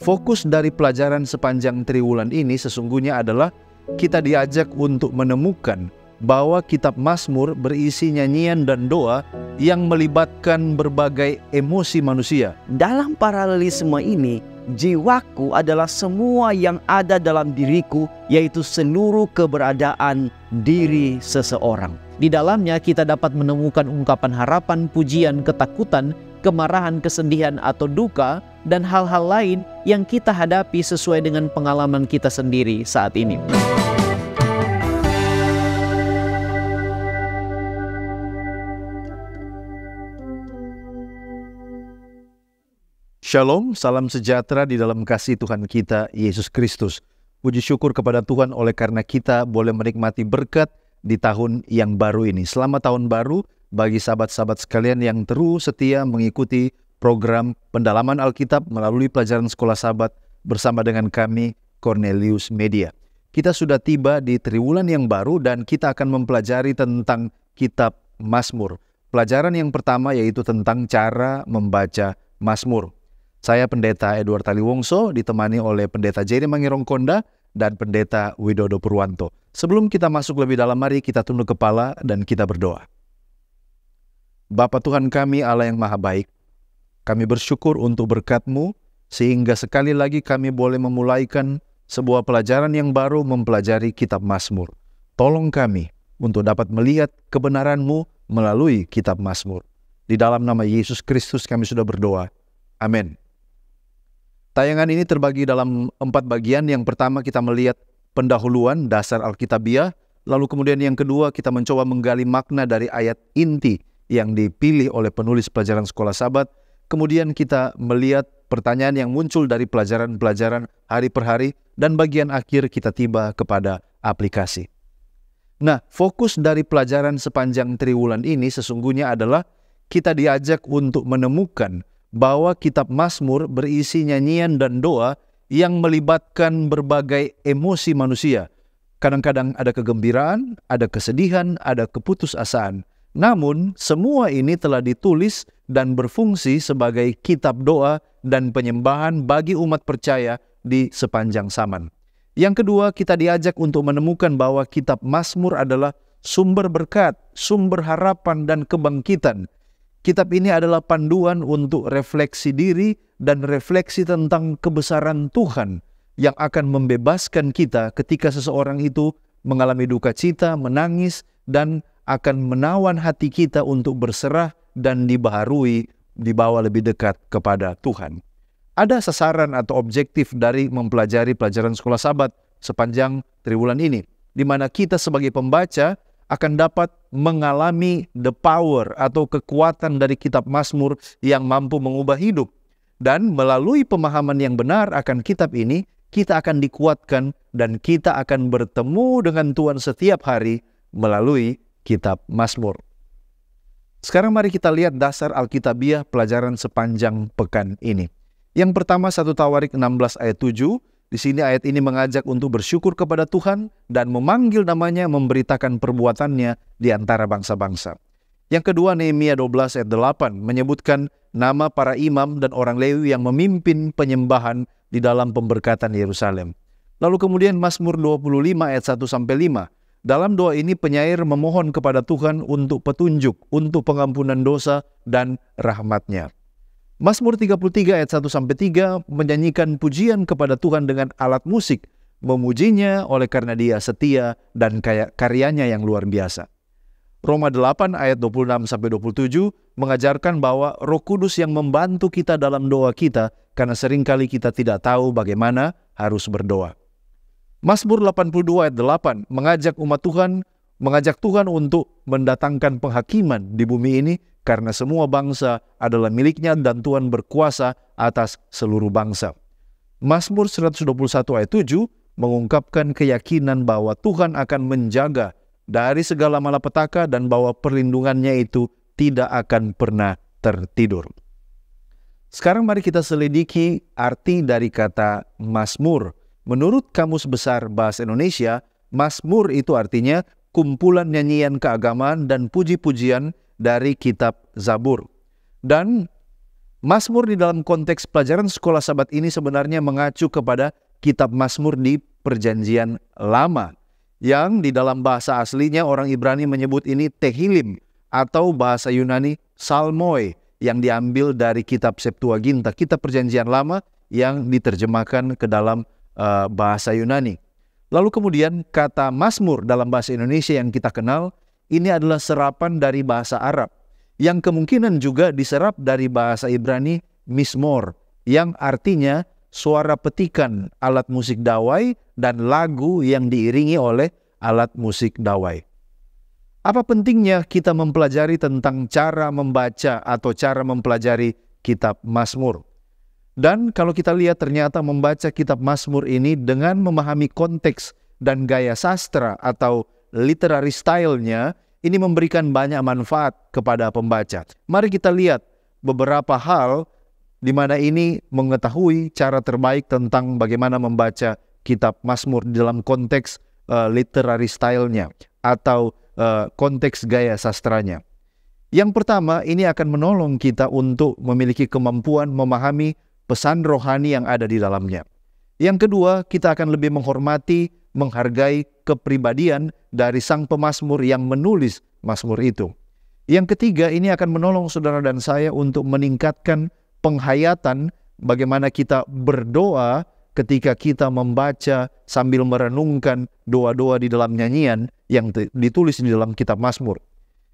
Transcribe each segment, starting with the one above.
fokus dari pelajaran sepanjang triwulan ini sesungguhnya adalah kita diajak untuk menemukan bahwa kitab Mazmur berisi nyanyian dan doa yang melibatkan berbagai emosi manusia. Dalam paralelisme ini, jiwaku adalah semua yang ada dalam diriku, yaitu seluruh keberadaan diri seseorang. Di dalamnya kita dapat menemukan ungkapan harapan, pujian, ketakutan, kemarahan, kesedihan atau duka, dan hal-hal lain yang kita hadapi sesuai dengan pengalaman kita sendiri saat ini. Shalom, salam sejahtera di dalam kasih Tuhan kita, Yesus Kristus. Puji syukur kepada Tuhan oleh karena kita boleh menikmati berkat di tahun yang baru ini. Selamat tahun baru bagi sahabat-sahabat sekalian yang terus setia mengikuti program pendalaman Alkitab melalui pelajaran Sekolah Sahabat bersama dengan kami, Cornelius Media. Kita sudah tiba di triwulan yang baru dan kita akan mempelajari tentang kitab Mazmur. Pelajaran yang pertama yaitu tentang cara membaca Mazmur. Saya Pendeta Edward Taliwongso ditemani oleh Pendeta Jerry Mangirongkonda dan Pendeta Widodo Purwanto. Sebelum kita masuk lebih dalam, mari kita tunduk kepala dan kita berdoa. Bapa Tuhan kami, Allah yang Maha Baik, kami bersyukur untuk berkat-Mu sehingga sekali lagi kami boleh memulaikan sebuah pelajaran yang baru mempelajari kitab Mazmur. Tolong kami untuk dapat melihat kebenaran-Mu melalui kitab Mazmur. Di dalam nama Yesus Kristus kami sudah berdoa. Amin. Tayangan ini terbagi dalam 4 bagian. Yang pertama kita melihat pendahuluan dasar Alkitabiah. Lalu kemudian yang kedua kita mencoba menggali makna dari ayat inti yang dipilih oleh penulis pelajaran Sekolah Sahabat. Kemudian kita melihat pertanyaan yang muncul dari pelajaran-pelajaran hari per hari. Dan bagian akhir kita tiba kepada aplikasi. Nah, fokus dari pelajaran sepanjang triwulan ini sesungguhnya adalah kita diajak untuk menemukan bahwa kitab Mazmur berisi nyanyian dan doa yang melibatkan berbagai emosi manusia. Kadang-kadang ada kegembiraan, ada kesedihan, ada keputusasaan. Namun, semua ini telah ditulis dan berfungsi sebagai kitab doa dan penyembahan bagi umat percaya di sepanjang zaman. Yang kedua, kita diajak untuk menemukan bahwa kitab Mazmur adalah sumber berkat, sumber harapan dan kebangkitan. Kitab ini adalah panduan untuk refleksi diri dan refleksi tentang kebesaran Tuhan yang akan membebaskan kita ketika seseorang itu mengalami duka cita, menangis, dan akan menawan hati kita untuk berserah dan dibaharui, dibawa lebih dekat kepada Tuhan. Ada sasaran atau objektif dari mempelajari pelajaran Sekolah Sahabat sepanjang triwulan ini, di mana kita sebagai pembaca akan dapat mengalami the power atau kekuatan dari kitab Mazmur yang mampu mengubah hidup. Dan melalui pemahaman yang benar akan kitab ini, kita akan dikuatkan dan kita akan bertemu dengan Tuhan setiap hari melalui kitab Mazmur. Sekarang mari kita lihat dasar Alkitabiah pelajaran sepanjang pekan ini. Yang pertama 1 Tawarik 16 ayat 7. Di sini ayat ini mengajak untuk bersyukur kepada Tuhan dan memanggil namanya, memberitakan perbuatannya di antara bangsa-bangsa. Yang kedua Nehemia 12 ayat 8 menyebutkan nama para imam dan orang Lewi yang memimpin penyembahan di dalam pemberkatan Yerusalem. Lalu kemudian Mazmur 25 ayat 1-5. Dalam doa ini penyair memohon kepada Tuhan untuk petunjuk, untuk pengampunan dosa dan rahmat-Nya. Mazmur 33 ayat 1-3 menyanyikan pujian kepada Tuhan dengan alat musik, memujinya oleh karena Dia setia dan karyanya yang luar biasa. Roma 8 ayat 26-27 mengajarkan bahwa Roh Kudus yang membantu kita dalam doa kita karena seringkali kita tidak tahu bagaimana harus berdoa. Mazmur 82 ayat 8 mengajak Tuhan untuk mendatangkan penghakiman di bumi ini karena semua bangsa adalah milik-Nya dan Tuhan berkuasa atas seluruh bangsa. Mazmur 121 ayat 7 mengungkapkan keyakinan bahwa Tuhan akan menjaga dari segala malapetaka dan bahwa perlindungan-Nya itu tidak akan pernah tertidur. Sekarang mari kita selidiki arti dari kata Mazmur. Menurut Kamus Besar Bahasa Indonesia, Mazmur itu artinya kumpulan nyanyian keagamaan dan puji-pujian dari kitab Zabur. Dan Mazmur di dalam konteks pelajaran sekolah Sabat ini sebenarnya mengacu kepada kitab Mazmur di Perjanjian Lama, yang di dalam bahasa aslinya orang Ibrani menyebut ini Tehillim, atau bahasa Yunani Psalmoi, yang diambil dari kitab Septuaginta, kitab Perjanjian Lama yang diterjemahkan ke dalam bahasa Yunani. Lalu kemudian kata Mazmur dalam bahasa Indonesia yang kita kenal, ini adalah serapan dari bahasa Arab, yang kemungkinan juga diserap dari bahasa Ibrani Mizmor, yang artinya suara petikan alat musik dawai dan lagu yang diiringi oleh alat musik dawai. Apa pentingnya kita mempelajari tentang cara membaca atau cara mempelajari kitab Mazmur? Dan kalau kita lihat ternyata membaca kitab Mazmur ini dengan memahami konteks dan gaya sastra atau literary style-nya, ini memberikan banyak manfaat kepada pembaca. Mari kita lihat beberapa hal di mana ini mengetahui cara terbaik tentang bagaimana membaca kitab Mazmur dalam konteks literary style-nya atau konteks gaya sastranya. Yang pertama, ini akan menolong kita untuk memiliki kemampuan memahami pesan rohani yang ada di dalamnya. Yang kedua, kita akan lebih menghormati, menghargai kepribadian dari sang pemazmur yang menulis mazmur itu. Yang ketiga, ini akan menolong saudara dan saya untuk meningkatkan penghayatan bagaimana kita berdoa ketika kita membaca sambil merenungkan doa-doa di dalam nyanyian yang ditulis di dalam kitab Mazmur.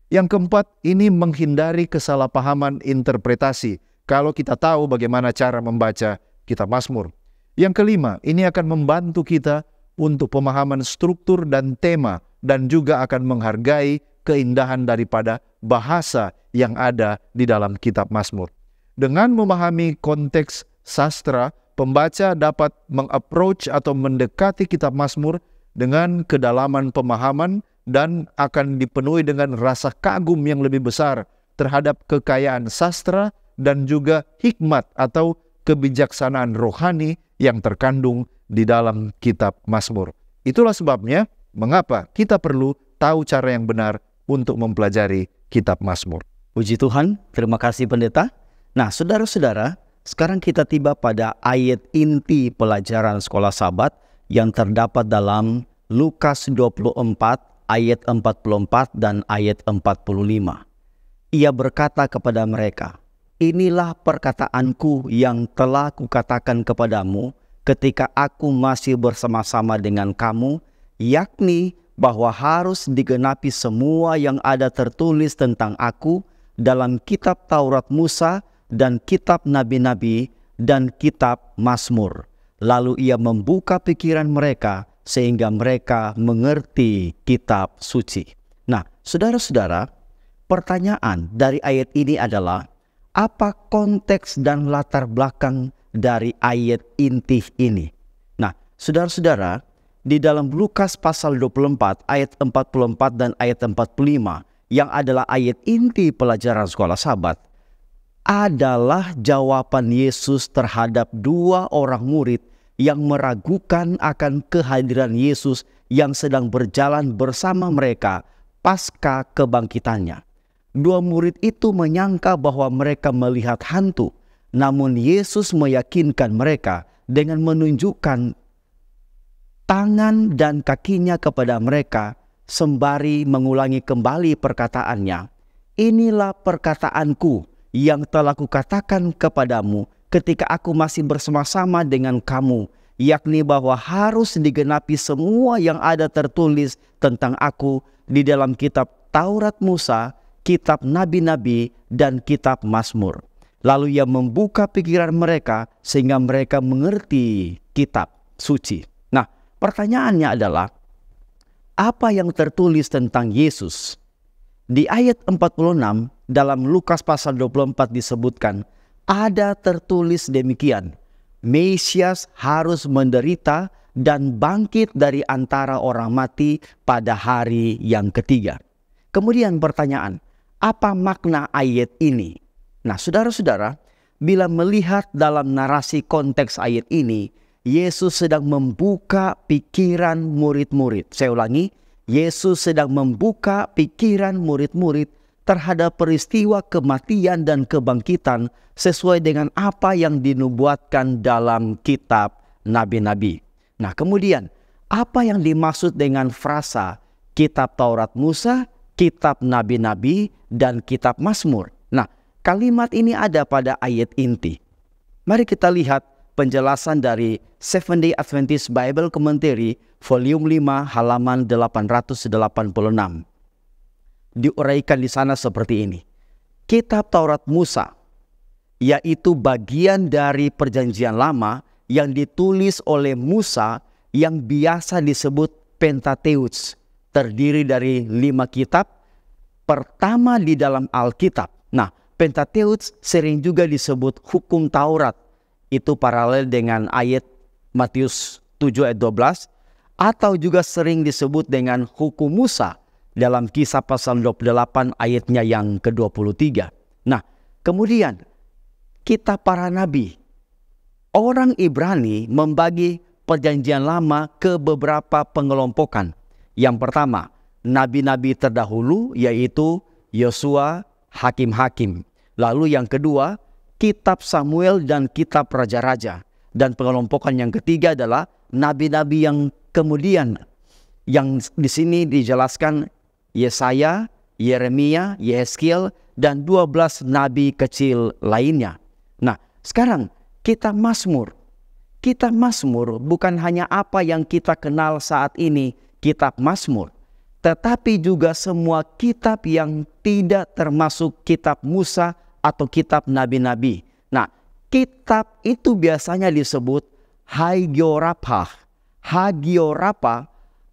Yang keempat, ini menghindari kesalahpahaman interpretasi kalau kita tahu bagaimana cara membaca kitab Mazmur. Yang kelima, ini akan membantu kita untuk pemahaman struktur dan tema, dan juga akan menghargai keindahan daripada bahasa yang ada di dalam kitab Mazmur. Dengan memahami konteks sastra, pembaca dapat mengapproach atau mendekati kitab Mazmur dengan kedalaman pemahaman dan akan dipenuhi dengan rasa kagum yang lebih besar terhadap kekayaan sastra dan juga hikmat atau kebijaksanaan rohani yang terkandung di dalam kitab Mazmur. Itulah sebabnya mengapa kita perlu tahu cara yang benar untuk mempelajari kitab Mazmur. Puji Tuhan, terima kasih pendeta. Nah, saudara-saudara, sekarang kita tiba pada ayat inti pelajaran sekolah Sabat yang terdapat dalam Lukas 24 ayat 44 dan ayat 45. Ia berkata kepada mereka, "Inilah perkataanku yang telah kukatakan kepadamu ketika aku masih bersama-sama dengan kamu, yakni bahwa harus digenapi semua yang ada tertulis tentang aku dalam kitab Taurat Musa dan kitab Nabi-Nabi dan kitab Mazmur." Lalu ia membuka pikiran mereka sehingga mereka mengerti kitab suci. Nah, saudara-saudara, pertanyaan dari ayat ini adalah, apa konteks dan latar belakang dari ayat inti ini? Nah, saudara-saudara, di dalam Lukas pasal 24 ayat 44 dan ayat 45 yang adalah ayat inti pelajaran sekolah Sabat adalah jawaban Yesus terhadap dua orang murid yang meragukan akan kehadiran Yesus yang sedang berjalan bersama mereka pasca kebangkitannya. Dua murid itu menyangka bahwa mereka melihat hantu, namun Yesus meyakinkan mereka dengan menunjukkan tangan dan kakinya kepada mereka sembari mengulangi kembali perkataannya. "Inilah perkataanku yang telah kukatakan kepadamu ketika aku masih bersama-sama dengan kamu, yakni bahwa harus digenapi semua yang ada tertulis tentang aku di dalam kitab Taurat Musa, kitab Nabi-Nabi, dan kitab Mazmur." Lalu ia membuka pikiran mereka sehingga mereka mengerti kitab suci. Nah, pertanyaannya adalah, apa yang tertulis tentang Yesus? Di ayat 46 dalam Lukas pasal 24 disebutkan, ada tertulis demikian, Mesias harus menderita dan bangkit dari antara orang mati pada hari yang ketiga. Kemudian pertanyaan, apa makna ayat ini? Nah, saudara-saudara, bila melihat dalam narasi konteks ayat ini, Yesus sedang membuka pikiran murid-murid. Saya ulangi, Yesus sedang membuka pikiran murid-murid terhadap peristiwa kematian dan kebangkitan sesuai dengan apa yang dinubuatkan dalam kitab nabi-nabi. Nah, kemudian apa yang dimaksud dengan frasa kitab Taurat Musa, kitab nabi-nabi, dan kitab Mazmur? Nah, kalimat ini ada pada ayat inti. Mari kita lihat penjelasan dari Seventh-day Adventist Bible Commentary volume 5 halaman 886. Diuraikan di sana seperti ini. Kitab Taurat Musa, yaitu bagian dari perjanjian lama yang ditulis oleh Musa yang biasa disebut Pentateuch, terdiri dari 5 kitab, pertama di dalam Alkitab. Nah, Pentateuch sering juga disebut hukum Taurat, itu paralel dengan ayat Matius 7 ayat 12, atau juga sering disebut dengan hukum Musa dalam Kisah pasal 28 ayatnya yang ke-23. Nah, kemudian kitab para nabi. Orang Ibrani membagi perjanjian lama ke beberapa pengelompokan. Yang pertama, nabi-nabi terdahulu yaitu Yosua, hakim-hakim. Lalu yang kedua, kitab Samuel dan kitab raja-raja. Dan pengelompokan yang ketiga adalah nabi-nabi yang kemudian, yang di sini dijelaskan Yesaya, Yeremia, Yehezkiel, dan 12 nabi kecil lainnya. Nah, sekarang kitab Mazmur. Kitab Mazmur bukan hanya apa yang kita kenal saat ini, kitab Mazmur, tetapi juga semua kitab yang tidak termasuk kitab Musa atau kitab nabi-nabi. Nah, kitab itu biasanya disebut Hagiographa,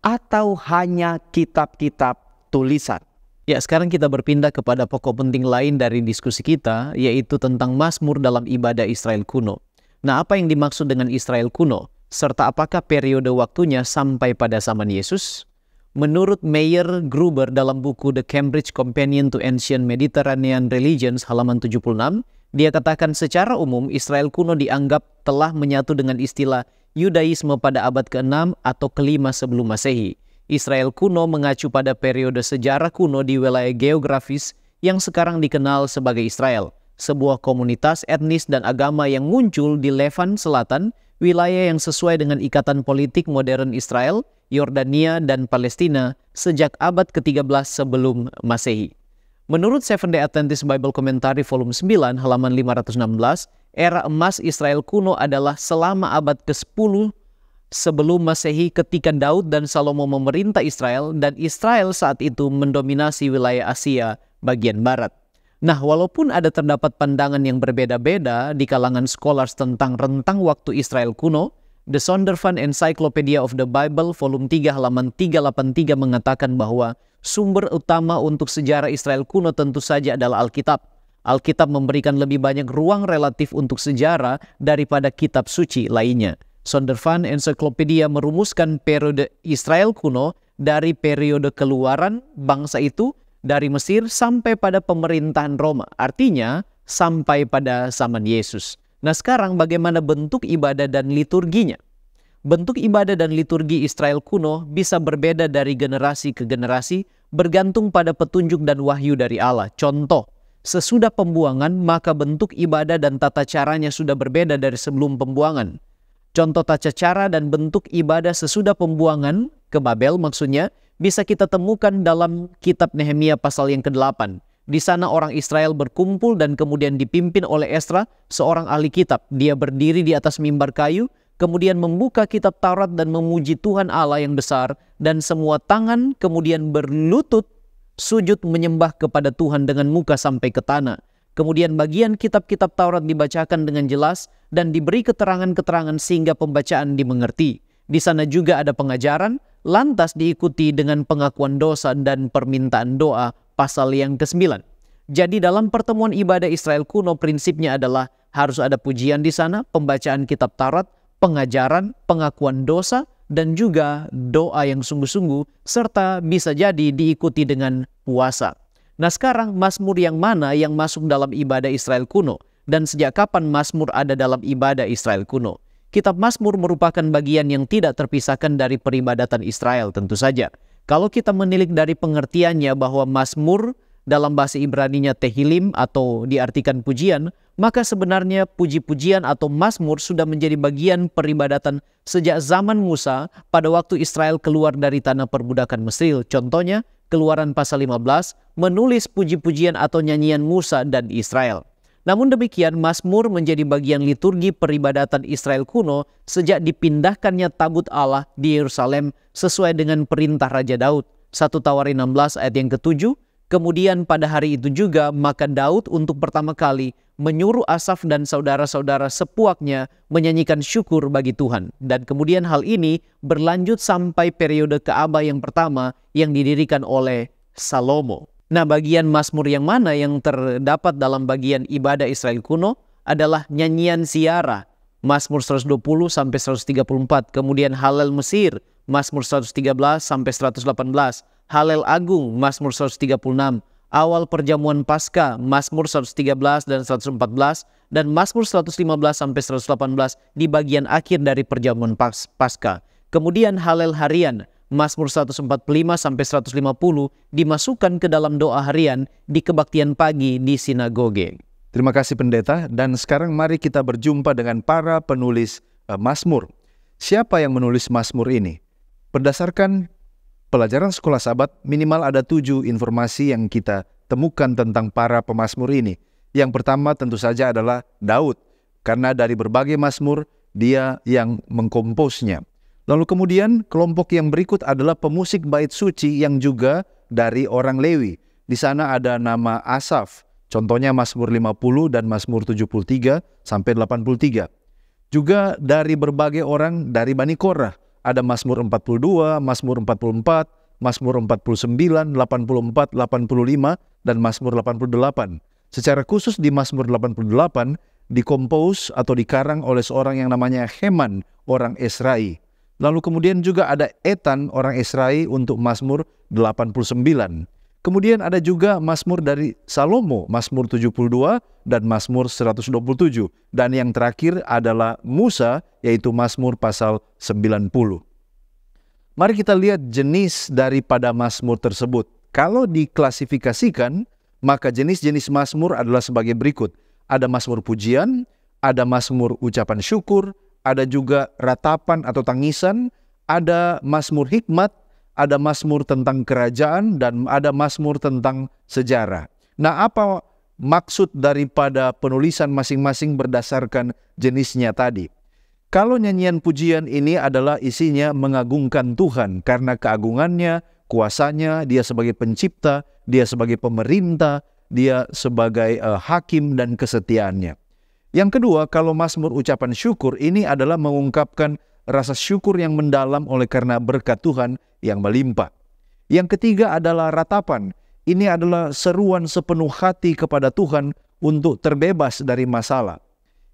atau hanya kitab-kitab tulisan. Ya, sekarang kita berpindah kepada pokok penting lain dari diskusi kita, yaitu tentang Mazmur dalam ibadah Israel kuno. Nah, apa yang dimaksud dengan Israel kuno? Serta apakah periode waktunya sampai pada zaman Yesus? Menurut Meyer Gruber dalam buku The Cambridge Companion to Ancient Mediterranean Religions halaman 76, dia katakan secara umum Israel kuno dianggap telah menyatu dengan istilah Yudaisme pada abad ke-6 atau ke-5 sebelum Masehi. Israel kuno mengacu pada periode sejarah kuno di wilayah geografis yang sekarang dikenal sebagai Israel, sebuah komunitas etnis dan agama yang muncul di Levan Selatan, wilayah yang sesuai dengan ikatan politik modern Israel, Yordania, dan Palestina sejak abad ke-13 sebelum Masehi. Menurut Seventh-day Adventist Bible Commentary volume 9 halaman 516, era emas Israel kuno adalah selama abad ke-10 sebelum Masehi ketika Daud dan Salomo memerintah Israel dan Israel saat itu mendominasi wilayah Asia bagian barat. Nah, walaupun terdapat pandangan yang berbeda-beda di kalangan scholars tentang rentang waktu Israel kuno, The Zondervan Encyclopedia of the Bible volume 3 halaman 383 mengatakan bahwa sumber utama untuk sejarah Israel kuno tentu saja adalah Alkitab. Alkitab memberikan lebih banyak ruang relatif untuk sejarah daripada kitab suci lainnya. Zondervan Encyclopedia merumuskan periode Israel kuno dari periode keluaran bangsa itu dari Mesir sampai pada pemerintahan Roma. Artinya sampai pada zaman Yesus. Nah, sekarang bagaimana bentuk ibadah dan liturginya? Bentuk ibadah dan liturgi Israel kuno bisa berbeda dari generasi ke generasi bergantung pada petunjuk dan wahyu dari Allah. Contoh, sesudah pembuangan maka bentuk ibadah dan tata caranya sudah berbeda dari sebelum pembuangan. Contoh tata cara dan bentuk ibadah sesudah pembuangan ke Babel maksudnya bisa kita temukan dalam kitab Nehemia pasal yang ke-8. Di sana orang Israel berkumpul dan kemudian dipimpin oleh Esra, seorang ahli kitab. Dia berdiri di atas mimbar kayu, kemudian membuka kitab Taurat dan memuji Tuhan Allah yang besar, dan semua tangan kemudian berlutut sujud menyembah kepada Tuhan dengan muka sampai ke tanah. Kemudian bagian kitab-kitab Taurat dibacakan dengan jelas dan diberi keterangan-keterangan sehingga pembacaan dimengerti. Di sana juga ada pengajaran, lantas diikuti dengan pengakuan dosa dan permintaan doa pasal yang ke-9. Jadi dalam pertemuan ibadah Israel kuno prinsipnya adalah harus ada pujian di sana, pembacaan kitab Taurat, pengajaran, pengakuan dosa, dan juga doa yang sungguh-sungguh, serta bisa jadi diikuti dengan puasa. Nah, sekarang Mazmur yang mana yang masuk dalam ibadah Israel kuno? Dan sejak kapan Mazmur ada dalam ibadah Israel kuno? Kitab Mazmur merupakan bagian yang tidak terpisahkan dari peribadatan Israel tentu saja. Kalau kita menilik dari pengertiannya bahwa Mazmur dalam bahasa Ibraninya Tehillim atau diartikan pujian, maka sebenarnya puji-pujian atau mazmur sudah menjadi bagian peribadatan sejak zaman Musa pada waktu Israel keluar dari tanah perbudakan Mesir. Contohnya, Keluaran pasal 15 menulis puji-pujian atau nyanyian Musa dan Israel. Namun demikian, mazmur menjadi bagian liturgi peribadatan Israel kuno sejak dipindahkannya tabut Allah di Yerusalem sesuai dengan perintah Raja Daud. 1 Tawarin 16 ayat yang ke-7. Kemudian pada hari itu juga maka Daud untuk pertama kali menyuruh Asaf dan saudara-saudara sepuaknya menyanyikan syukur bagi Tuhan. Dan kemudian hal ini berlanjut sampai periode Ka'bah yang pertama yang didirikan oleh Salomo. Nah, bagian mazmur yang mana yang terdapat dalam bagian ibadah Israel kuno adalah nyanyian ziarah, Mazmur 120 sampai 134, kemudian Halel Mesir, Mazmur 113 sampai 118, Halel Agung, Mazmur 136, awal perjamuan Paskah, Mazmur 113 dan 114, dan Mazmur 115 sampai 118 di bagian akhir dari perjamuan Paskah. Kemudian Halel Harian, Mazmur 145 sampai 150 dimasukkan ke dalam doa harian di kebaktian pagi di sinagoge. Terima kasih pendeta, dan sekarang mari kita berjumpa dengan para penulis Mazmur. Siapa yang menulis Mazmur ini? Berdasarkan pelajaran sekolah Sabat, minimal ada 7 informasi yang kita temukan tentang para pemazmur ini. Yang pertama tentu saja adalah Daud, karena dari berbagai mazmur dia yang mengkomposnya. Lalu kemudian kelompok yang berikut adalah pemusik bait suci yang juga dari orang Lewi. Di sana ada nama Asaf, contohnya Mazmur 50 dan Mazmur 73 sampai 83. Juga dari berbagai orang dari Bani Korah, ada Mazmur 42, Mazmur 44, Mazmur 49, 84, 85, dan Mazmur 88. Secara khusus di Mazmur 88 dikompos atau dikarang oleh seorang yang namanya Heman, orang Esrai. Lalu kemudian juga ada Etan, orang Esrai untuk Mazmur 89. Kemudian ada juga Mazmur dari Salomo, Mazmur 72 dan Mazmur 127. Dan yang terakhir adalah Musa, yaitu Mazmur pasal 90. Mari kita lihat jenis daripada Mazmur tersebut. Kalau diklasifikasikan, maka jenis-jenis Mazmur adalah sebagai berikut. Ada Mazmur pujian, ada Mazmur ucapan syukur, ada juga ratapan atau tangisan, ada Mazmur hikmat, ada Mazmur tentang kerajaan, dan ada Mazmur tentang sejarah. Nah, apa maksud daripada penulisan masing-masing berdasarkan jenisnya tadi? Kalau nyanyian pujian ini adalah isinya mengagungkan Tuhan karena keagungannya, kuasanya, dia sebagai pencipta, dia sebagai pemerintah, dia sebagai hakim dan kesetiaannya. Yang kedua, kalau Mazmur ucapan syukur ini adalah mengungkapkan rasa syukur yang mendalam oleh karena berkat Tuhan yang melimpah. Yang ketiga adalah ratapan. Ini adalah seruan sepenuh hati kepada Tuhan untuk terbebas dari masalah.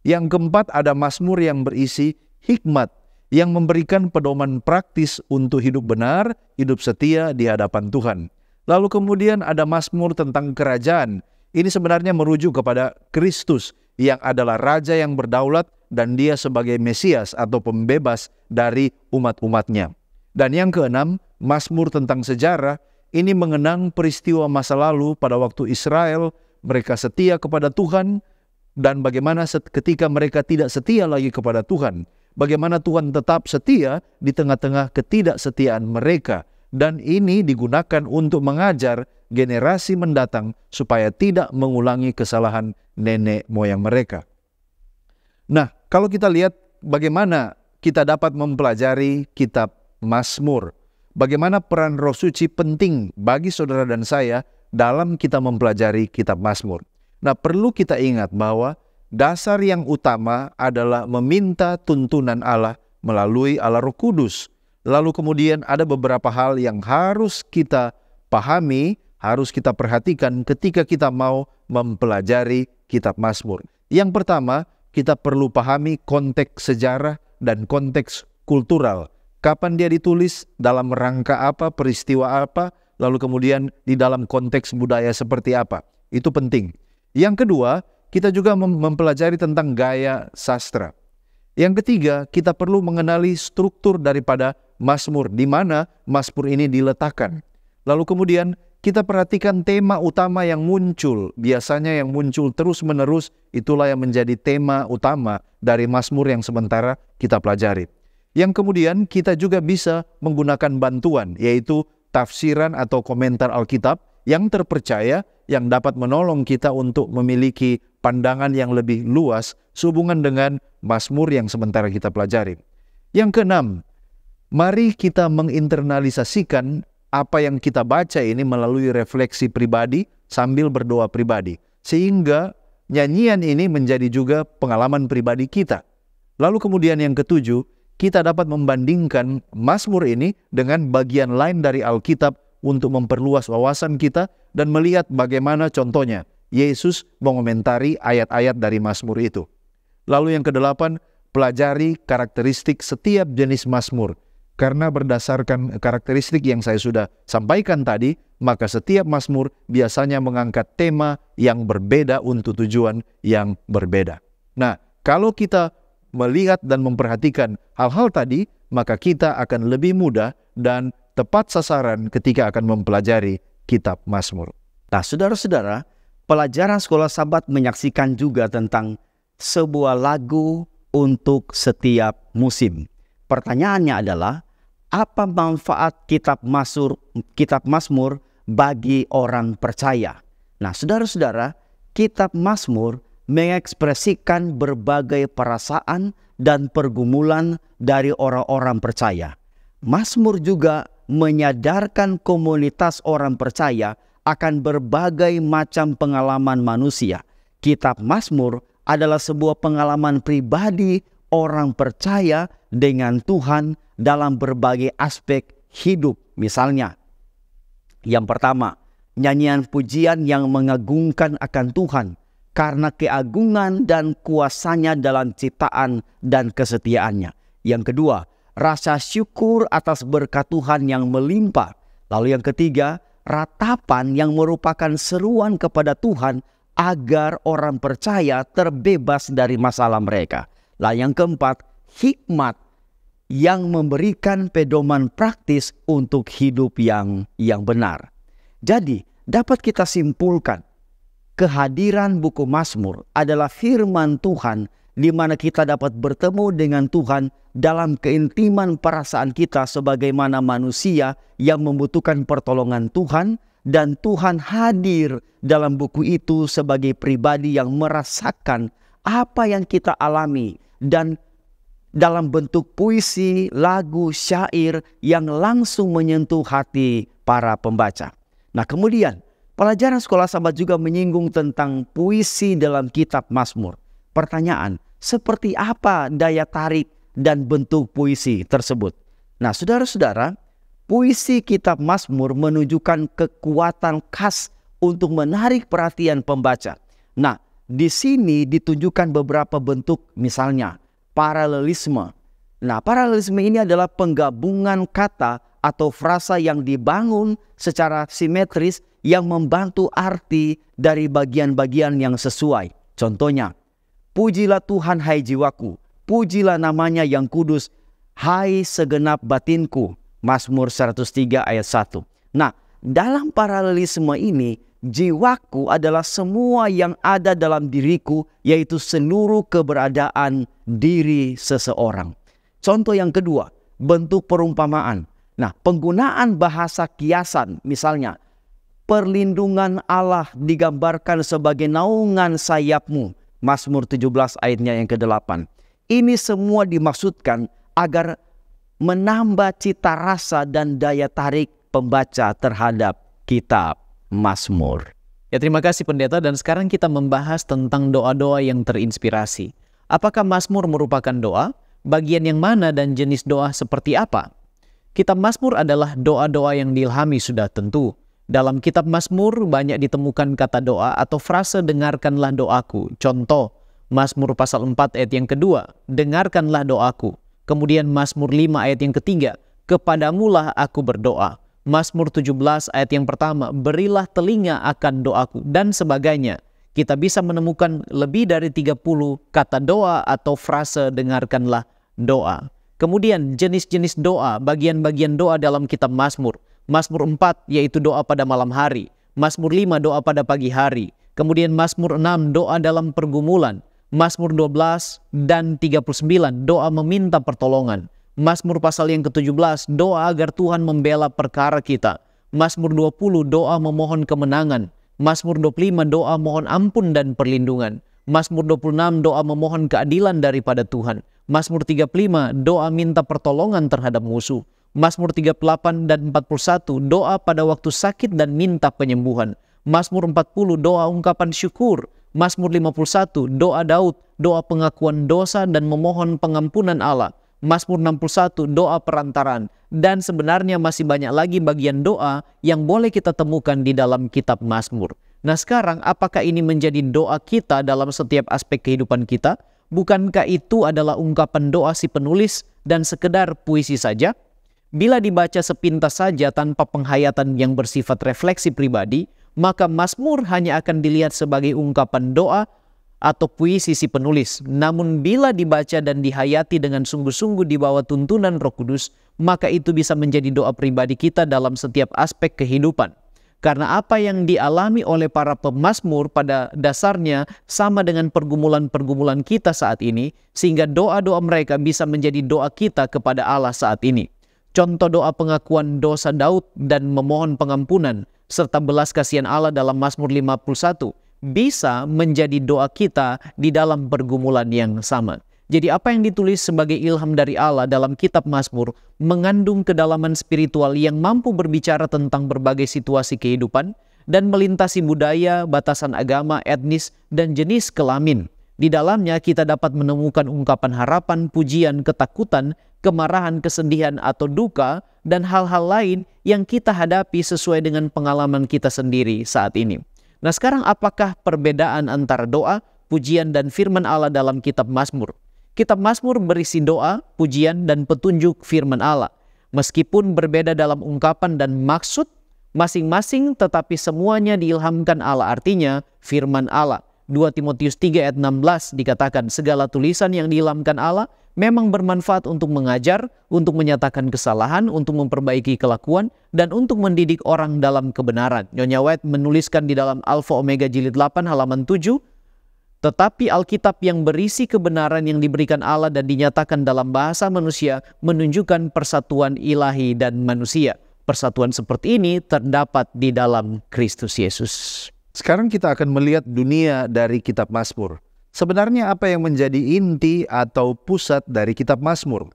Yang keempat ada Mazmur yang berisi hikmat, yang memberikan pedoman praktis untuk hidup benar, hidup setia di hadapan Tuhan. Lalu kemudian ada Mazmur tentang kerajaan. Ini sebenarnya merujuk kepada Kristus yang adalah Raja yang berdaulat dan dia sebagai Mesias atau pembebas dari umat-umatnya. Dan yang keenam, Mazmur tentang sejarah, ini mengenang peristiwa masa lalu pada waktu Israel, mereka setia kepada Tuhan, dan bagaimana ketika mereka tidak setia lagi kepada Tuhan, bagaimana Tuhan tetap setia di tengah-tengah ketidaksetiaan mereka. Dan ini digunakan untuk mengajar generasi mendatang supaya tidak mengulangi kesalahan nenek moyang mereka. Nah, kalau kita lihat bagaimana kita dapat mempelajari kitab Mazmur, bagaimana peran Roh Suci penting bagi saudara dan saya dalam kita mempelajari kitab Mazmur. Nah, perlu kita ingat bahwa dasar yang utama adalah meminta tuntunan Allah melalui Allah Roh Kudus. Lalu kemudian ada beberapa hal yang harus kita pahami, harus kita perhatikan ketika kita mau mempelajari kitab Mazmur. Yang pertama, kita perlu pahami konteks sejarah dan konteks kultural. Kapan dia ditulis, dalam rangka apa, peristiwa apa, lalu kemudian di dalam konteks budaya seperti apa. Itu penting. Yang kedua, kita juga mempelajari tentang gaya sastra. Yang ketiga, kita perlu mengenali struktur daripada Mazmur, di mana Mazmur ini diletakkan. Lalu kemudian kita perhatikan tema utama yang muncul. Biasanya yang muncul terus-menerus, itulah yang menjadi tema utama dari Mazmur yang sementara kita pelajari. Yang kemudian kita juga bisa menggunakan bantuan, yaitu tafsiran atau komentar Alkitab yang terpercaya, yang dapat menolong kita untuk memiliki pandangan yang lebih luas sehubungan dengan Mazmur yang sementara kita pelajari. Yang keenam, mari kita menginternalisasikan apa yang kita baca ini melalui refleksi pribadi sambil berdoa pribadi, sehingga nyanyian ini menjadi juga pengalaman pribadi kita. Lalu kemudian yang ketujuh, kita dapat membandingkan Mazmur ini dengan bagian lain dari Alkitab untuk memperluas wawasan kita dan melihat bagaimana contohnya Yesus mengomentari ayat-ayat dari Mazmur itu. Lalu yang kedelapan, pelajari karakteristik setiap jenis Mazmur. Karena berdasarkan karakteristik yang saya sudah sampaikan tadi, maka setiap Mazmur biasanya mengangkat tema yang berbeda untuk tujuan yang berbeda. Nah, kalau kita melihat dan memperhatikan hal-hal tadi, maka kita akan lebih mudah dan tepat sasaran ketika akan mempelajari kitab Mazmur. Nah, saudara-saudara, pelajaran sekolah Sabat menyaksikan juga tentang sebuah lagu untuk setiap musim. Pertanyaannya adalah, apa manfaat kitab Mazmur bagi orang percaya? Nah, saudara-saudara, kitab Mazmur mengekspresikan berbagai perasaan dan pergumulan dari orang-orang percaya. Mazmur juga menyadarkan komunitas orang percaya akan berbagai macam pengalaman manusia. Kitab Mazmur adalah sebuah pengalaman pribadi orang percaya dengan Tuhan dalam berbagai aspek hidup. Misalnya, yang pertama, nyanyian pujian yang mengagungkan akan Tuhan karena keagungan dan kuasanya dalam ciptaan dan kesetiaannya. Yang kedua, rasa syukur atas berkat Tuhan yang melimpah. Lalu yang ketiga, ratapan yang merupakan seruan kepada Tuhan agar orang percaya terbebas dari masalah mereka. Lah yang keempat, hikmat yang memberikan pedoman praktis untuk hidup yang benar. Jadi, dapat kita simpulkan, kehadiran buku Mazmur adalah firman Tuhan di mana kita dapat bertemu dengan Tuhan dalam keintiman perasaan kita sebagaimana manusia yang membutuhkan pertolongan Tuhan, dan Tuhan hadir dalam buku itu sebagai pribadi yang merasakan apa yang kita alami, dan dalam bentuk puisi, lagu, syair yang langsung menyentuh hati para pembaca. Nah, kemudian pelajaran sekolah Sabat juga menyinggung tentang puisi dalam kitab Mazmur. Pertanyaan, seperti apa daya tarik dan bentuk puisi tersebut? Nah, saudara-saudara, puisi kitab Mazmur menunjukkan kekuatan khas untuk menarik perhatian pembaca. Nah, di sini ditunjukkan beberapa bentuk, misalnya paralelisme. Nah, paralelisme ini adalah penggabungan kata atau frasa yang dibangun secara simetris yang membantu arti dari bagian-bagian yang sesuai. Contohnya, pujilah Tuhan hai jiwaku, pujilah namanya yang kudus, hai segenap batinku. Mazmur 103 ayat 1. Nah, dalam paralelisme ini, jiwaku adalah semua yang ada dalam diriku, yaitu seluruh keberadaan diri seseorang. Contoh yang kedua, bentuk perumpamaan. Nah, penggunaan bahasa kiasan, misalnya, perlindungan Allah digambarkan sebagai naungan sayapmu. Mazmur 17 ayatnya yang ke-8. Ini semua dimaksudkan agar menambah cita rasa dan daya tarik pembaca terhadap kitab Mazmur. Ya, terima kasih pendeta, dan sekarang kita membahas tentang doa-doa yang terinspirasi. Apakah Mazmur merupakan doa? Bagian yang mana dan jenis doa seperti apa? Kitab Mazmur adalah doa-doa yang diilhami sudah tentu. Dalam kitab Mazmur banyak ditemukan kata doa atau frase dengarkanlah doaku. Contoh, Mazmur pasal 4 ayat yang kedua, dengarkanlah doaku. Kemudian Mazmur 5 ayat yang ketiga, kepadamulah aku berdoa. Mazmur 17 ayat yang pertama, berilah telinga akan doaku, dan sebagainya. Kita bisa menemukan lebih dari 30 kata doa atau frase dengarkanlah doa. Kemudian jenis-jenis doa, bagian-bagian doa dalam kitab Mazmur. Mazmur 4 yaitu doa pada malam hari. Mazmur 5 doa pada pagi hari. Kemudian Mazmur 6 doa dalam pergumulan. Mazmur 12 dan 39 doa meminta pertolongan. Mazmur pasal yang ke-17 doa agar Tuhan membela perkara kita. Mazmur 20 doa memohon kemenangan. Mazmur 25 doa mohon ampun dan perlindungan. Mazmur 26 doa memohon keadilan daripada Tuhan. Mazmur 35 doa minta pertolongan terhadap musuh. Mazmur 38 dan 41 doa pada waktu sakit dan minta penyembuhan. Mazmur 40 doa ungkapan syukur. Mazmur 51 doa Daud, doa pengakuan dosa dan memohon pengampunan Allah. Mazmur 61 doa perantaraan. Dan sebenarnya masih banyak lagi bagian doa yang boleh kita temukan di dalam kitab Mazmur. Nah sekarang apakah ini menjadi doa kita dalam setiap aspek kehidupan kita? Bukankah itu adalah ungkapan doa si penulis dan sekedar puisi saja? Bila dibaca sepintas saja tanpa penghayatan yang bersifat refleksi pribadi, maka Mazmur hanya akan dilihat sebagai ungkapan doa atau puisi si penulis. Namun bila dibaca dan dihayati dengan sungguh-sungguh di bawah tuntunan Roh Kudus, maka itu bisa menjadi doa pribadi kita dalam setiap aspek kehidupan. Karena apa yang dialami oleh para pemazmur pada dasarnya sama dengan pergumulan-pergumulan kita saat ini, sehingga doa-doa mereka bisa menjadi doa kita kepada Allah saat ini. Contoh doa pengakuan dosa Daud dan memohon pengampunan, serta belas kasihan Allah dalam Mazmur 51, bisa menjadi doa kita di dalam pergumulan yang sama. Jadi apa yang ditulis sebagai ilham dari Allah dalam kitab Mazmur mengandung kedalaman spiritual yang mampu berbicara tentang berbagai situasi kehidupan dan melintasi budaya, batasan agama, etnis, dan jenis kelamin. Di dalamnya kita dapat menemukan ungkapan harapan, pujian, ketakutan, kemarahan, kesedihan, atau duka, dan hal-hal lain yang kita hadapi sesuai dengan pengalaman kita sendiri saat ini. Nah sekarang apakah perbedaan antara doa, pujian, dan firman Allah dalam kitab Mazmur? Kitab Mazmur berisi doa, pujian, dan petunjuk firman Allah. Meskipun berbeda dalam ungkapan dan maksud masing-masing, tetapi semuanya diilhamkan Allah, artinya firman Allah. 2 Timotius 3 ayat 16 dikatakan, segala tulisan yang diilhamkan Allah memang bermanfaat untuk mengajar, untuk menyatakan kesalahan, untuk memperbaiki kelakuan, dan untuk mendidik orang dalam kebenaran. Nyonya White menuliskan di dalam Alpha Omega jilid 8 halaman 7, tetapi Alkitab yang berisi kebenaran yang diberikan Allah dan dinyatakan dalam bahasa manusia menunjukkan persatuan ilahi dan manusia. Persatuan seperti ini terdapat di dalam Kristus Yesus. Sekarang kita akan melihat dunia dari kitab Mazmur. Sebenarnya apa yang menjadi inti atau pusat dari kitab Mazmur?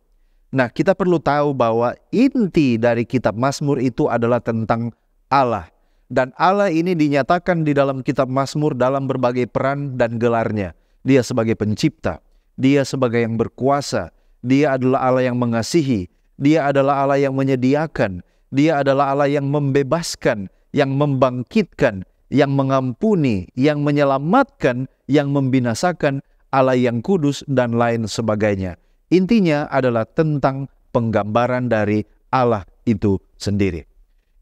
Nah, kita perlu tahu bahwa inti dari kitab Mazmur itu adalah tentang Allah. Dan Allah ini dinyatakan di dalam kitab Mazmur dalam berbagai peran dan gelarnya. Dia sebagai pencipta, dia sebagai yang berkuasa, dia adalah Allah yang mengasihi, dia adalah Allah yang menyediakan, dia adalah Allah yang membebaskan, yang membangkitkan, yang mengampuni, yang menyelamatkan, yang membinasakan, Allah yang kudus, dan lain sebagainya. Intinya adalah tentang penggambaran dari Allah itu sendiri.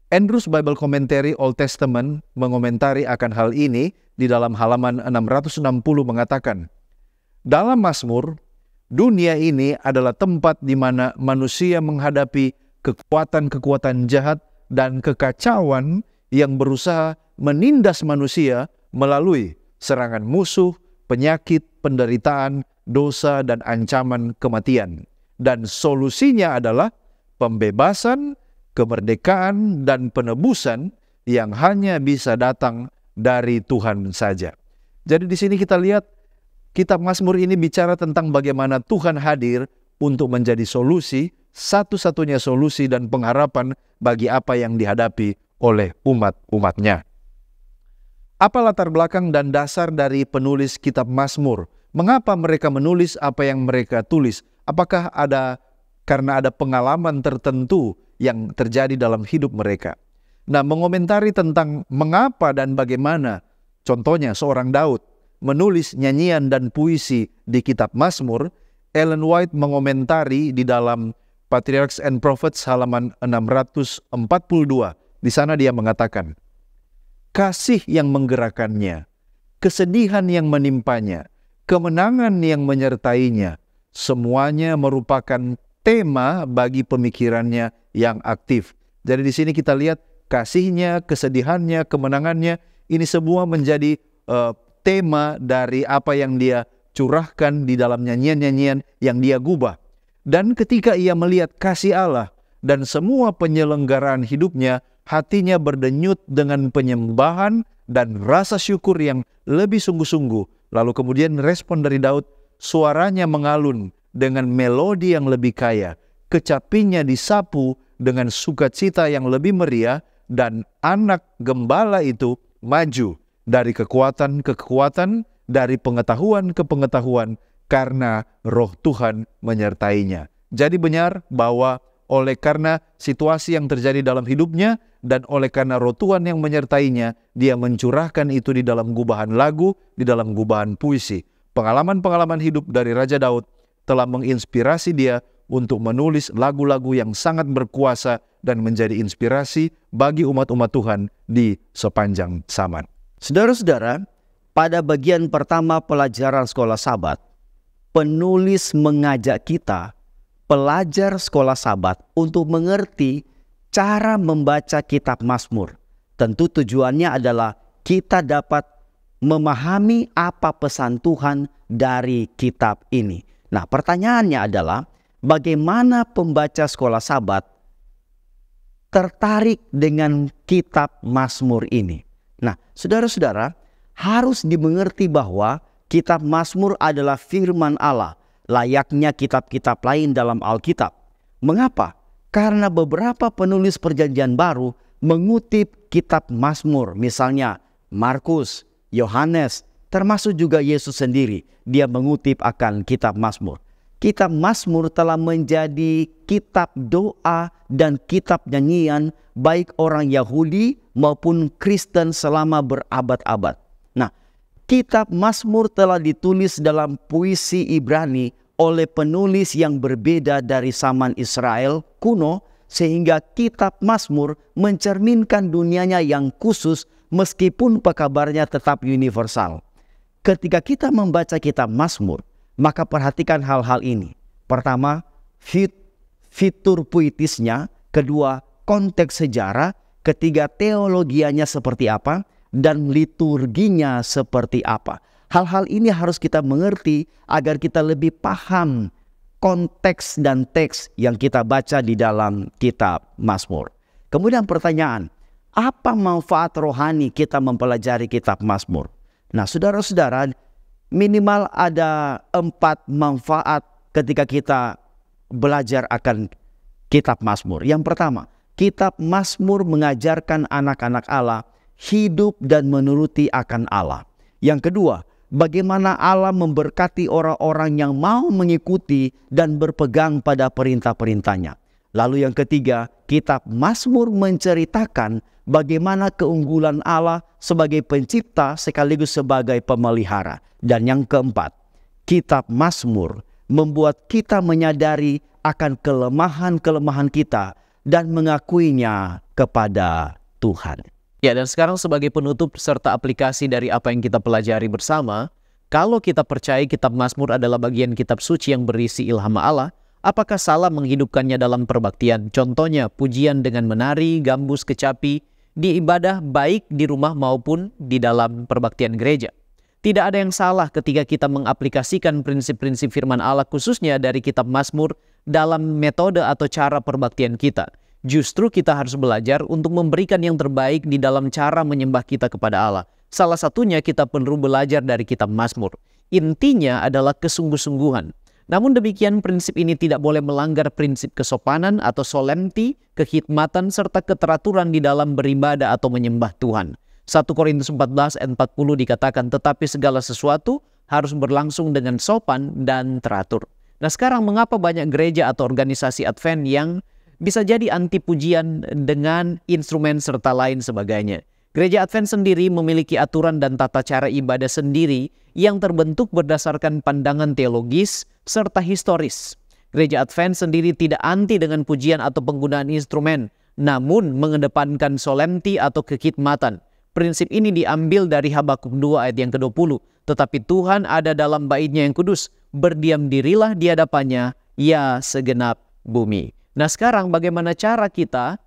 Andrews Bible Commentary Old Testament mengomentari akan hal ini di dalam halaman 660 mengatakan, dalam Mazmur, dunia ini adalah tempat di mana manusia menghadapi kekuatan-kekuatan jahat dan kekacauan yang berusaha menindas manusia melalui serangan musuh, penyakit, penderitaan, dosa, dan ancaman kematian. Dan solusinya adalah pembebasan, kemerdekaan, dan penebusan yang hanya bisa datang dari Tuhan saja. Jadi di sini kita lihat kitab Mazmur ini bicara tentang bagaimana Tuhan hadir untuk menjadi solusi, satu-satunya solusi dan pengharapan bagi apa yang dihadapi oleh umat-umatnya. Apa latar belakang dan dasar dari penulis kitab Mazmur? Mengapa mereka menulis apa yang mereka tulis? Apakah karena ada pengalaman tertentu yang terjadi dalam hidup mereka? Nah, mengomentari tentang mengapa dan bagaimana, contohnya seorang Daud menulis nyanyian dan puisi di kitab Mazmur, Ellen White mengomentari di dalam Patriarchs and Prophets halaman 642. Di sana dia mengatakan, kasih yang menggerakkannya, kesedihan yang menimpanya, kemenangan yang menyertainya, semuanya merupakan tema bagi pemikirannya yang aktif. Jadi di sini kita lihat kasihnya, kesedihannya, kemenangannya, ini semua menjadi tema dari apa yang dia curahkan di dalam nyanyian-nyanyian yang dia gubah. Dan ketika ia melihat kasih Allah dan semua penyelenggaraan hidupnya, hatinya berdenyut dengan penyembahan dan rasa syukur yang lebih sungguh-sungguh. Lalu kemudian respon dari Daud, suaranya mengalun dengan melodi yang lebih kaya, kecapinya disapu dengan sukacita yang lebih meriah, dan anak gembala itu maju dari kekuatan ke kekuatan, dari pengetahuan ke pengetahuan, karena roh Tuhan menyertainya. Jadi benar bahwa oleh karena situasi yang terjadi dalam hidupnya dan oleh karena roh Tuhan yang menyertainya, dia mencurahkan itu di dalam gubahan lagu, di dalam gubahan puisi. Pengalaman-pengalaman hidup dari Raja Daud telah menginspirasi dia untuk menulis lagu-lagu yang sangat berkuasa dan menjadi inspirasi bagi umat-umat Tuhan di sepanjang zaman. Saudara-saudara, pada bagian pertama pelajaran sekolah Sabat, penulis mengajak kita, pelajar sekolah Sabat, untuk mengerti cara membaca kitab Mazmur. Tentu tujuannya adalah kita dapat memahami apa pesan Tuhan dari kitab ini. Nah, pertanyaannya adalah bagaimana pembaca sekolah Sabat tertarik dengan kitab Mazmur ini? Nah, saudara-saudara, harus dimengerti bahwa kitab Mazmur adalah firman Allah, layaknya kitab-kitab lain dalam Alkitab. Mengapa? Karena beberapa penulis Perjanjian Baru mengutip kitab Mazmur, misalnya Markus, Yohanes, termasuk juga Yesus sendiri. Dia mengutip akan kitab Mazmur. Kitab Mazmur telah menjadi kitab doa dan kitab nyanyian baik orang Yahudi maupun Kristen selama berabad-abad. Nah, kitab Mazmur telah ditulis dalam puisi Ibrani oleh penulis yang berbeda dari zaman Israel kuno, sehingga kitab Mazmur mencerminkan dunianya yang khusus meskipun pekabarnya tetap universal. Ketika kita membaca kitab Mazmur, maka perhatikan hal-hal ini. Pertama, fitur puitisnya. Kedua, konteks sejarah. Ketiga, teologianya seperti apa. Dan liturginya seperti apa. Hal-hal ini harus kita mengerti agar kita lebih paham konteks dan teks yang kita baca di dalam kitab Mazmur. Kemudian pertanyaan, apa manfaat rohani kita mempelajari kitab Mazmur? Nah, saudara-saudara, minimal ada 4 manfaat ketika kita belajar akan kitab Mazmur. Yang pertama, kitab Mazmur mengajarkan anak-anak Allah hidup dan menuruti akan Allah. Yang kedua, bagaimana Allah memberkati orang-orang yang mau mengikuti dan berpegang pada perintah-perintahnya. Lalu yang ketiga, kitab Mazmur menceritakan bagaimana keunggulan Allah sebagai pencipta sekaligus sebagai pemelihara. Dan yang keempat, kitab Mazmur membuat kita menyadari akan kelemahan-kelemahan kita dan mengakuinya kepada Tuhan. Ya, dan sekarang sebagai penutup serta aplikasi dari apa yang kita pelajari bersama, kalau kita percaya kitab Mazmur adalah bagian kitab suci yang berisi ilham Allah, apakah salah menghidupkannya dalam perbaktian? Contohnya, pujian dengan menari, gambus, kecapi, di ibadah baik di rumah maupun di dalam perbaktian gereja. Tidak ada yang salah ketika kita mengaplikasikan prinsip-prinsip firman Allah khususnya dari kitab Mazmur dalam metode atau cara perbaktian kita. Justru kita harus belajar untuk memberikan yang terbaik di dalam cara menyembah kita kepada Allah. Salah satunya kita perlu belajar dari kitab Mazmur. Intinya adalah kesungguh-sungguhan. Namun demikian prinsip ini tidak boleh melanggar prinsip kesopanan atau solemnity, kekhidmatan, serta keteraturan di dalam beribadah atau menyembah Tuhan. 1 Korintus 14 ayat 40 dikatakan, tetapi segala sesuatu harus berlangsung dengan sopan dan teratur. Nah, sekarang mengapa banyak gereja atau organisasi Advent yang bisa jadi anti pujian dengan instrumen serta lain sebagainya? Gereja Advent sendiri memiliki aturan dan tata cara ibadah sendiri yang terbentuk berdasarkan pandangan teologis serta historis. Gereja Advent sendiri tidak anti dengan pujian atau penggunaan instrumen, namun mengedepankan solemnity atau kekhidmatan. Prinsip ini diambil dari Habakuk 2 ayat yang ke-20. Tetapi Tuhan ada dalam bait-Nya yang kudus, berdiam dirilah di hadapannya, ya segenap bumi. Nah, sekarang bagaimana cara kita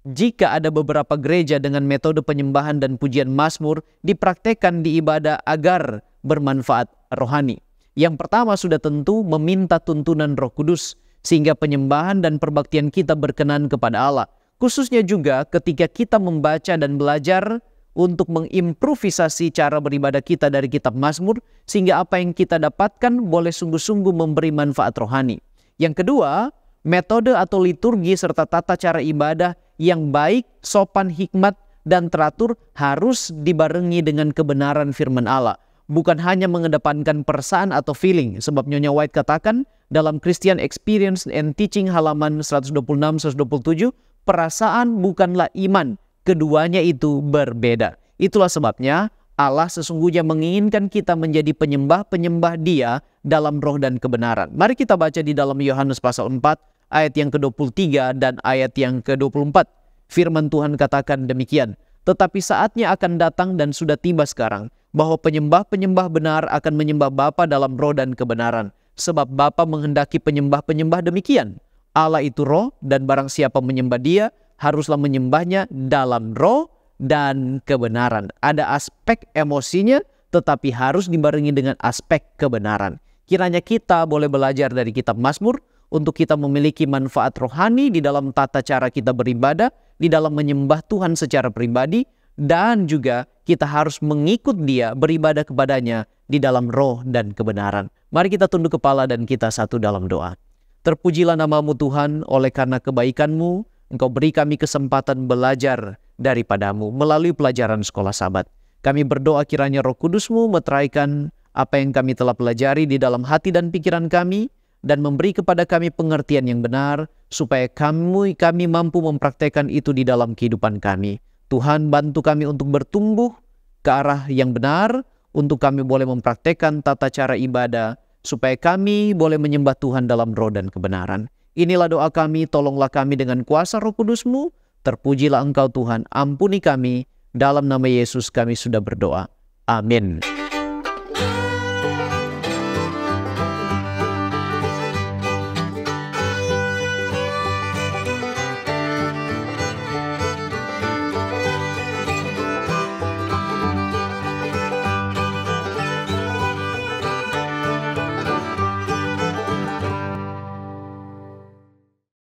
Jika ada beberapa gereja dengan metode penyembahan dan pujian mazmur dipraktekkan di ibadah agar bermanfaat rohani. Yang pertama sudah tentu meminta tuntunan Roh Kudus sehingga penyembahan dan perbaktian kita berkenan kepada Allah. Khususnya juga ketika kita membaca dan belajar untuk mengimprovisasi cara beribadah kita dari kitab Mazmur sehingga apa yang kita dapatkan boleh sungguh-sungguh memberi manfaat rohani. Yang kedua, metode atau liturgi serta tata cara ibadah yang baik, sopan, hikmat, dan teratur harus dibarengi dengan kebenaran firman Allah. Bukan hanya mengedepankan perasaan atau feeling. Sebab Nyonya White katakan dalam Christian Experience and Teaching halaman 126-127, perasaan bukanlah iman. Keduanya itu berbeda. Itulah sebabnya Allah sesungguhnya menginginkan kita menjadi penyembah-penyembah Dia dalam roh dan kebenaran. Mari kita baca di dalam Yohanes pasal 4 ayat yang ke-23 dan ayat yang ke-24. Firman Tuhan katakan demikian, tetapi saatnya akan datang dan sudah tiba sekarang, bahwa penyembah-penyembah benar akan menyembah Bapa dalam roh dan kebenaran. Sebab Bapa menghendaki penyembah-penyembah demikian. Allah itu roh, dan barang siapa menyembah Dia, haruslah menyembahnya dalam roh dan kebenaran. Ada aspek emosinya, tetapi harus dibarengi dengan aspek kebenaran. Kiranya kita boleh belajar dari kitab Mazmur, untuk kita memiliki manfaat rohani di dalam tata cara kita beribadah, di dalam menyembah Tuhan secara pribadi, dan juga kita harus mengikut Dia, beribadah kepadanya di dalam roh dan kebenaran. Mari kita tunduk kepala dan kita satu dalam doa. Terpujilah nama-Mu Tuhan, oleh karena kebaikan-Mu, Engkau beri kami kesempatan belajar daripada-Mu melalui pelajaran Sekolah Sabat. Kami berdoa kiranya Roh Kudus-Mu meteraikan apa yang kami telah pelajari di dalam hati dan pikiran kami, dan memberi kepada kami pengertian yang benar, supaya kami mampu mempraktekkan itu di dalam kehidupan kami. Tuhan, bantu kami untuk bertumbuh ke arah yang benar, untuk kami boleh mempraktekkan tata cara ibadah, supaya kami boleh menyembah Tuhan dalam roh dan kebenaran. Inilah doa kami, tolonglah kami dengan kuasa Roh Kudus-Mu. Terpujilah Engkau Tuhan, ampuni kami. Dalam nama Yesus kami sudah berdoa. Amin.